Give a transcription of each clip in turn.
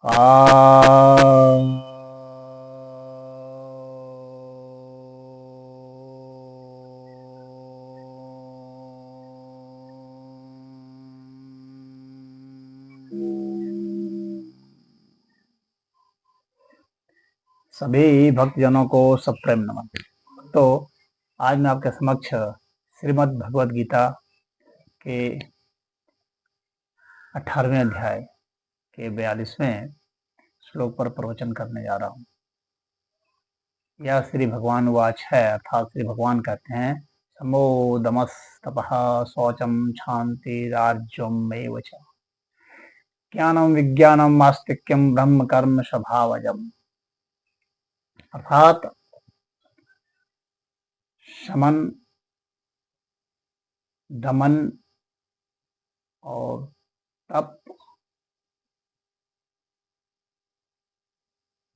आ सभी भक्तजनों को सप्रेम नमन। तो आज मैं आपके समक्ष श्रीमद् भगवद गीता के 18वें अध्याय के 42वें श्लोक पर प्रवचन करने जा रहा हूँ। यह श्री भगवान वाच है, अर्थात श्री भगवान कहते हैं, समो दमस तपः शौचम क्षान्तिरार्जवमेव च ज्ञानम विज्ञानम आस्तिक्यम ब्रह्म कर्म स्वभावजम। अर्थात शमन, दमन और तप,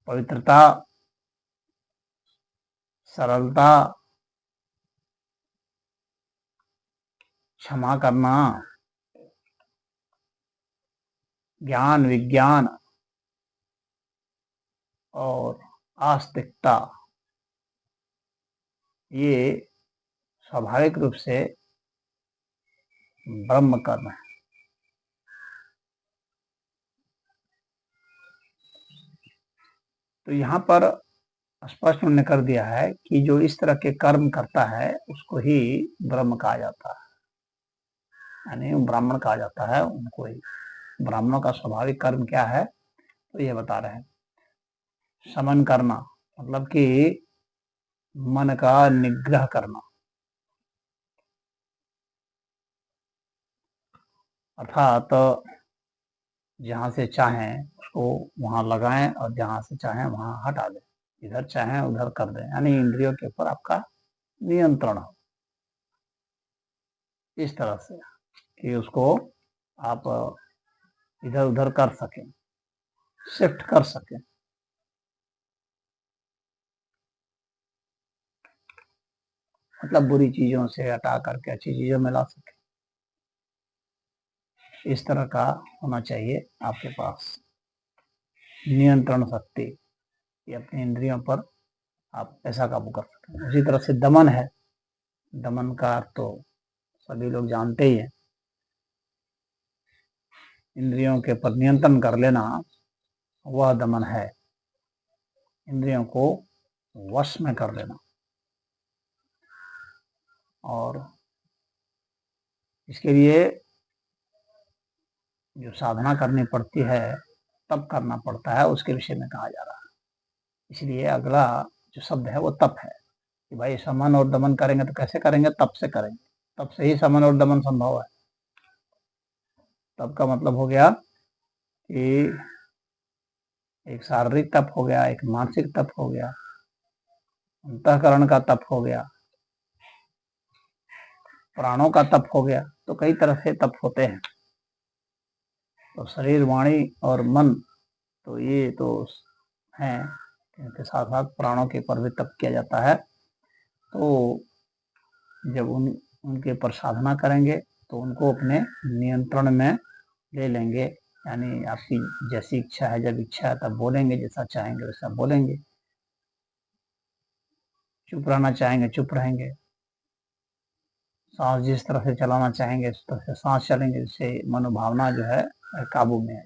पवित्रता, सरलता, क्षमा करना, ज्ञान विज्ञान और आस्तिकता, ये स्वाभाविक रूप से ब्रह्म कर्म है। तो यहाँ पर स्पष्ट उन्होंने कर दिया है कि जो इस तरह के कर्म करता है उसको ही ब्रह्म कहा जाता है, यानी ब्राह्मण कहा जाता है उनको ही। ब्राह्मणों का स्वाभाविक कर्म क्या है, तो ये बता रहे हैं। शमन करना मतलब कि मन का निग्रह करना, अर्थात जहाँ से चाहें उसको वहां लगाएं और जहाँ से चाहें वहां हटा दें, इधर चाहें उधर कर दें, यानी इंद्रियों के ऊपर आपका नियंत्रण हो इस तरह से कि उसको आप इधर उधर कर सकें, शिफ्ट कर सकें। मतलब बुरी चीजों से हटा करके अच्छी चीजों में ला सके, इस तरह का होना चाहिए आपके पास नियंत्रण शक्ति, ये अपनी इंद्रियों पर आप ऐसा काबू कर सकें। उसी तरह से दमन है, दमन का अर्थ तो सभी लोग जानते ही हैं, इंद्रियों के पर नियंत्रण कर लेना वह दमन है, इंद्रियों को वश में कर लेना। और इसके लिए जो साधना करनी पड़ती है, तप करना पड़ता है, उसके विषय में कहा जा रहा है। इसलिए अगला जो शब्द है वो तप है कि भाई समन और दमन करेंगे तो कैसे करेंगे, तप से करेंगे, तप से ही समन और दमन संभव है। तप का मतलब हो गया कि एक शारीरिक तप हो गया, एक मानसिक तप हो गया, अंतःकरण का तप हो गया, प्राणों का तप हो गया। तो कई तरह से तप होते हैं। तो शरीर, वाणी और मन तो ये तो हैं, इनके साथ साथ प्राणों के ऊपर भी तप किया जाता है। तो जब उनके ऊपर साधना करेंगे तो उनको अपने नियंत्रण में ले लेंगे, यानी आपकी जैसी इच्छा है, जब इच्छा है तब बोलेंगे, जैसा चाहेंगे वैसा बोलेंगे, चुप रहना चाहेंगे चुप रहेंगे, सांस जिस तरह से चलाना चाहेंगे उस तरह से सांस चलेंगे, जिससे मनोभावना जो है काबू में है।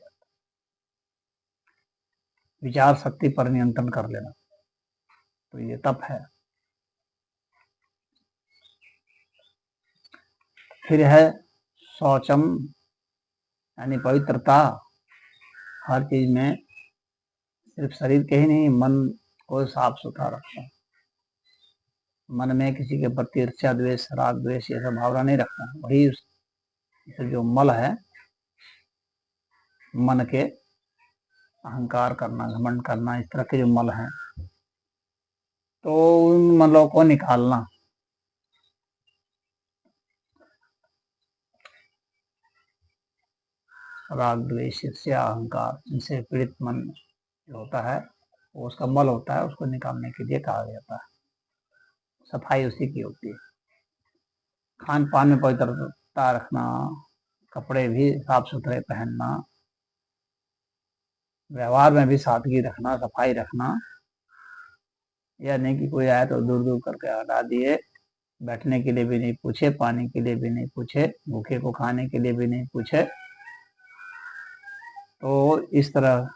विचार शक्ति पर नियंत्रण कर लेना, तो ये तप है। फिर है शौचम, यानी पवित्रता, हर चीज में, सिर्फ शरीर के ही नहीं, मन को साफ सुथरा रखना, मन में किसी के प्रति ईर्ष्या द्वेष राग द्वेष ये सब भावना नहीं रखना। वही जो मल है, मन के अहंकार करना, घमंड करना, इस तरह के जो मल हैं, तो उन मलों को निकालना। राग द्वेष ईर्ष्या अहंकार, इनसे पीड़ित मन जो होता है वो उसका मल होता है, उसको निकालने के लिए कहा जाता है। सफाई उसी की होती है। खान पान में पवित्रता रखना, कपड़े भी साफ सुथरे पहनना, व्यवहार में भी सादगी रखना, सफाई रखना। यह नहीं कि कोई आया तो दूर दूर करके हटा दिए, बैठने के लिए भी नहीं पूछे, पानी के लिए भी नहीं पूछे, भूखे को खाने के लिए भी नहीं पूछे। तो इस तरह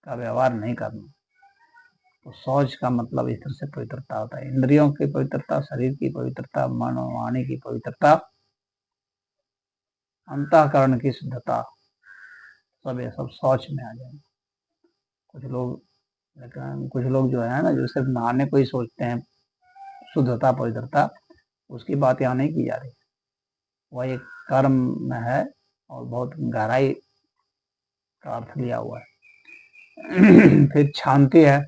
का व्यवहार नहीं करना। तो शौच का मतलब इस तरह से पवित्रता होता है। इंद्रियों की पवित्रता, शरीर की पवित्रता, मन और वाणी की पवित्रता, अंतःकरण की शुद्धता, सब ये सब शौच में आ जाएंगे। कुछ लोग जो है ना, जो सिर्फ नहाने को ही सोचते हैं, शुद्धता पवित्रता, उसकी बात यहाँ नहीं की जा रही। वह एक कर्म में है और बहुत गहराई का अर्थ लिया हुआ है। फिर शांति है।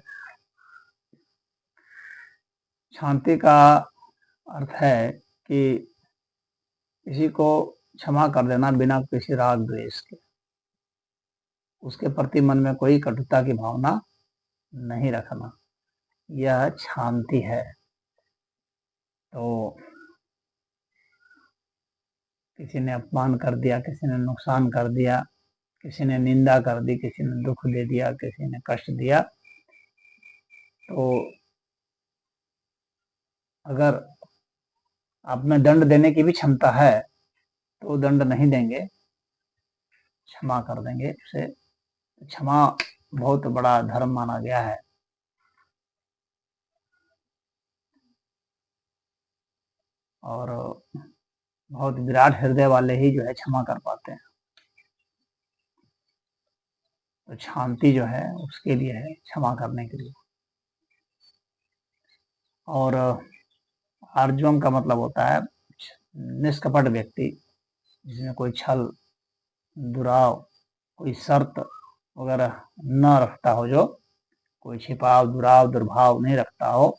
शांति का अर्थ है कि किसी को क्षमा कर देना बिना किसी राग द्वेष के, उसके प्रति मन में कोई कटुता की भावना नहीं रखना, यह शांति है। तो किसी ने अपमान कर दिया, किसी ने नुकसान कर दिया, किसी ने निंदा कर दी, किसी ने दुख दे दिया, किसी ने कष्ट दिया, तो अगर आप में दंड देने की भी क्षमता है तो दंड नहीं देंगे, क्षमा कर देंगे उसे। क्षमा बहुत बड़ा धर्म माना गया है। और बहुत विराट हृदय वाले ही जो है क्षमा कर पाते हैं। तो शांति जो है उसके लिए है, क्षमा करने के लिए। और आर्जवम का मतलब होता है निष्कपट व्यक्ति, जिसमें कोई छल, दुराव, कोई शर्त वगैरह न रखता हो, जो कोई छिपाव, दुराव, दुर्भाव नहीं रखता हो,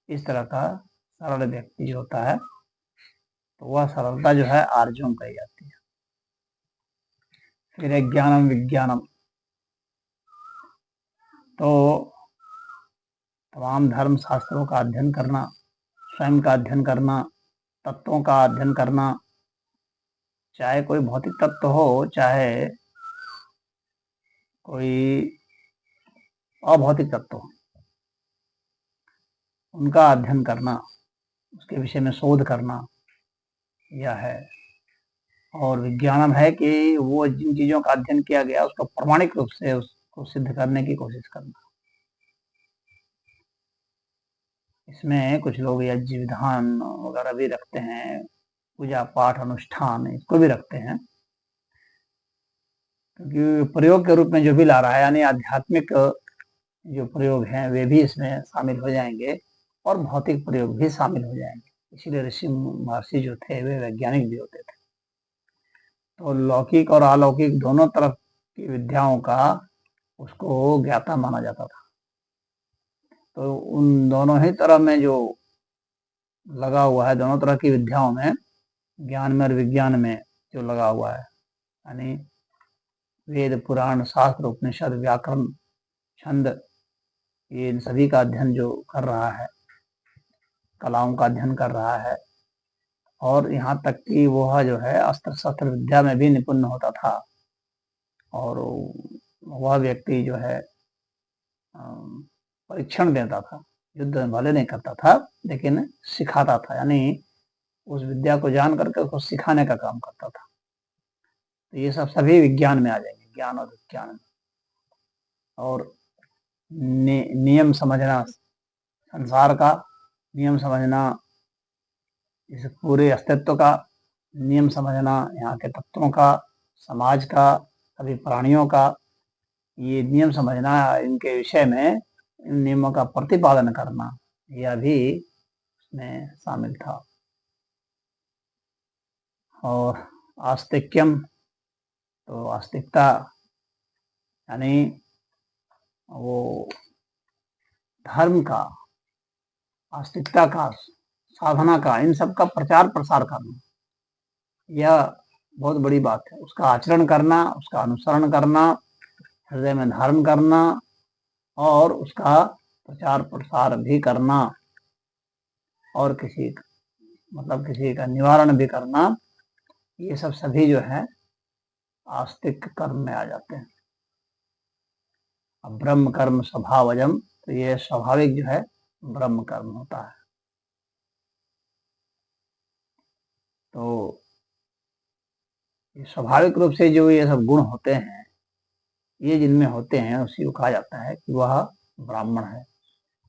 इस तरह का सरल व्यक्ति जो होता है, तो वह सरलता जो है आर्जवम कही जाती है। फिर है ज्ञानम विज्ञानम। तो तमाम धर्म शास्त्रों का अध्ययन करना, स्वयं का अध्ययन करना, तत्वों का अध्ययन करना, चाहे कोई भौतिक तत्व हो, चाहे कोई अभौतिक तत्व हो, उनका अध्ययन करना, उसके विषय में शोध करना, यह है। और विज्ञानम है कि वो जिन चीजों का अध्ययन किया गया उसका प्रमाणिक रूप से उसको सिद्ध करने की कोशिश करना। इसमें कुछ लोग यज्ञ विधान वगैरह भी रखते हैं, पूजा पाठ अनुष्ठान इसको भी रखते हैं, क्योंकि प्रयोग के रूप में जो भी ला रहा है, यानी आध्यात्मिक जो प्रयोग हैं वे भी इसमें शामिल हो जाएंगे और भौतिक प्रयोग भी शामिल हो जाएंगे। इसीलिए ऋषि महर्षि जो थे वे वैज्ञानिक भी होते थे। तो लौकिक और अलौकिक दोनों तरफ की विद्याओं का उसको ज्ञाता माना जाता था। तो उन दोनों ही तरह में जो लगा हुआ है, दोनों तरह की विद्याओं में, ज्ञान में और विज्ञान में जो लगा हुआ है, यानी वेद, पुराण, शास्त्र, उपनिषद, व्याकरण, छंद, ये इन सभी का अध्ययन जो कर रहा है, कलाओं का अध्ययन कर रहा है, और यहाँ तक कि वह जो है अस्त्र शस्त्र विद्या में भी निपुण होता था। और वह व्यक्ति जो है परीक्षण देता था, युद्ध भले नहीं करता था लेकिन सिखाता था, यानी उस विद्या को जान करके उसको सिखाने का काम करता था। तो ये सब सभी विज्ञान में आ जाएंगे, ज्ञान और विज्ञान में। और नियम समझना, संसार का नियम समझना, इस पूरे अस्तित्व का नियम समझना, यहाँ के तत्वों का, समाज का, सभी प्राणियों का ये नियम समझना, इनके विषय में इन नियमों का प्रतिपादन करना, यह भी इसमें शामिल था। और आस्तिक्यम, तो आस्तिकता यानी वो धर्म का, आस्तिकता का, साधना का, इन सब का प्रचार प्रसार करना, यह बहुत बड़ी बात है। उसका आचरण करना, उसका अनुसरण करना, हृदय में धारण करना और उसका प्रचार प्रसार भी करना, और किसी का निवारण भी करना, ये सब सभी जो है आस्तिक कर्म में आ जाते हैं। अब ब्रह्म कर्म स्वभावजम, तो ये स्वाभाविक जो है ब्रह्म कर्म होता है। तो ये स्वाभाविक रूप से जो ये सब गुण होते हैं, ये जिनमें होते हैं उसी को कहा जाता है कि वह ब्राह्मण है।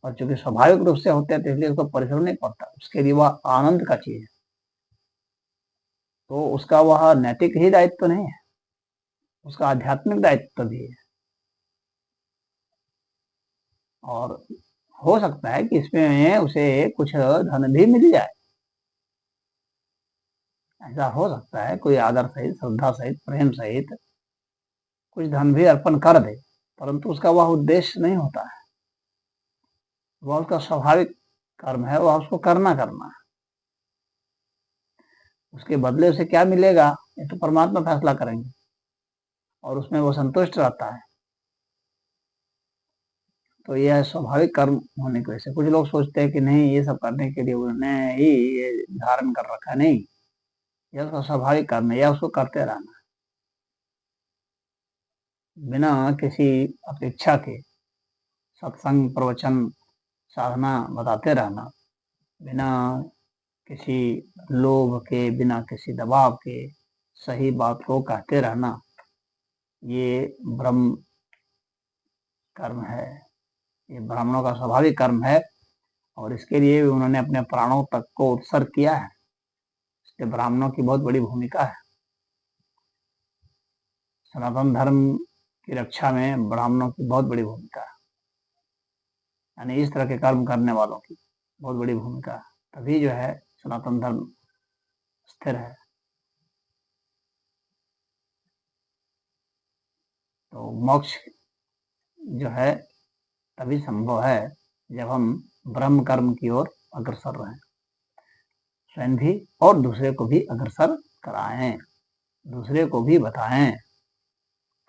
और चूंकि स्वाभाविक रूप से होते हैं तो इसलिए उसको परिश्रम नहीं पड़ता, उसके लिए वह आनंद का चीज है, तो उसका वह नैतिक ही दायित्व तो नहीं है, उसका आध्यात्मिक दायित्व भी है। और हो सकता है कि इसमें उसे कुछ धन भी मिल जाए, ऐसा हो सकता है, कोई आदर सहित, श्रद्धा सहित, प्रेम सहित कुछ धन भी अर्पण कर दे, परंतु उसका वह उद्देश्य नहीं होता है, वह उसका स्वाभाविक कर्म है, वह उसको करना है। उसके बदले उसे क्या मिलेगा ये तो परमात्मा फैसला करेंगे, और उसमें वो संतुष्ट रहता है। तो यह स्वाभाविक कर्म होने की वजह से कुछ लोग सोचते हैं कि नहीं, ये सब करने के लिए उन्होंने ही ये धारण कर रखा, नहीं, यह उसका स्वाभाविक कर्म है, यह उसको करते रहना बिना किसी अपेक्षा के। सत्संग, प्रवचन, साधना बताते रहना बिना किसी लोभ के, बिना किसी दबाव के, सही बात को कहते रहना, ये ब्रह्म कर्म है, ये ब्राह्मणों का स्वाभाविक कर्म है। और इसके लिए उन्होंने अपने प्राणों तक को उत्सर्ग किया है, इसलिए ब्राह्मणों की बहुत बड़ी भूमिका है। सनातन धर्म की रक्षा में ब्राह्मणों की बहुत बड़ी भूमिका है, यानी इस तरह के कर्म करने वालों की बहुत बड़ी भूमिका है, तभी जो है सनातन धर्म स्थिर है। तो मोक्ष जो है तभी संभव है जब हम ब्रह्म कर्म की ओर अग्रसर रहें, स्वयं भी और दूसरे को भी अग्रसर कराएं, दूसरे को भी बताएं।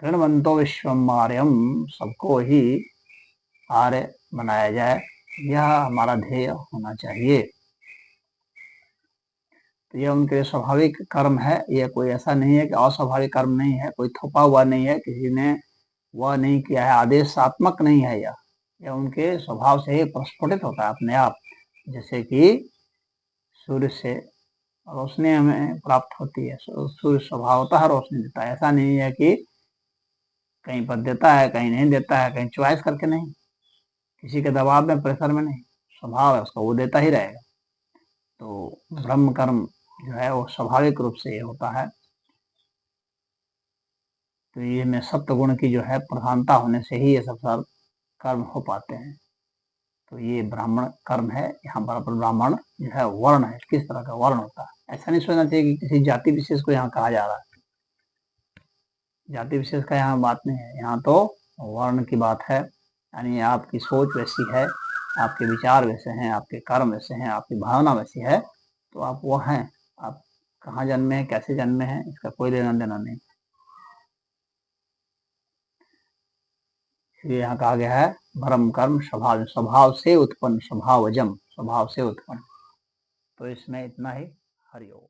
कृण्वन्तो विश्वम आर्यम, सबको ही आर्य बनाया जाए, यह हमारा ध्येय होना चाहिए। तो यह उनके स्वाभाविक कर्म है, यह कोई ऐसा नहीं है कि अस्वाभाविक कर्म नहीं है, कोई थोपा हुआ नहीं है, किसी ने वह नहीं किया है, आदेशात्मक नहीं है, यह उनके स्वभाव से ही प्रस्फुटित होता है अपने आप। जैसे कि सूर्य से रोशनी हमें प्राप्त होती है, सूर्य स्वभावतः रोशनी देता है, ऐसा नहीं है कि कहीं पर देता है कहीं नहीं देता है, कहीं चॉइस करके नहीं, किसी के दबाव में, प्रेशर में नहीं, स्वभाव है उसका, वो देता ही रहेगा। तो ब्रह्म कर्म जो है वो स्वाभाविक रूप से ये होता है। तो ये में सत्य गुण की जो है प्रधानता होने से ही ये सब कर्म हो पाते हैं। तो ये ब्राह्मण कर्म है। यहाँ पर ब्राह्मण जो है वर्ण है, किस तरह का वर्ण होता है, ऐसा नहीं सोचना चाहिए कि किसी जाति विशेष को यहाँ कहा जा रहा है, जाति विशेष का यहाँ बात नहीं है, यहाँ तो वर्ण की बात है। यानी आपकी सोच वैसी है, आपके विचार वैसे हैं, आपके कर्म वैसे हैं, आपकी भावना वैसी है, तो आप वो हैं। आप कहाँ जन्मे हैं, कैसे जन्मे हैं, इसका कोई लेना देना नहीं। इसलिए यहाँ कहा गया है ब्रह्म कर्म स्वभाव, स्वभाव से उत्पन्न, स्वभावजम, स्वभाव से उत्पन्न। तो इसमें इतना ही। हरिओम।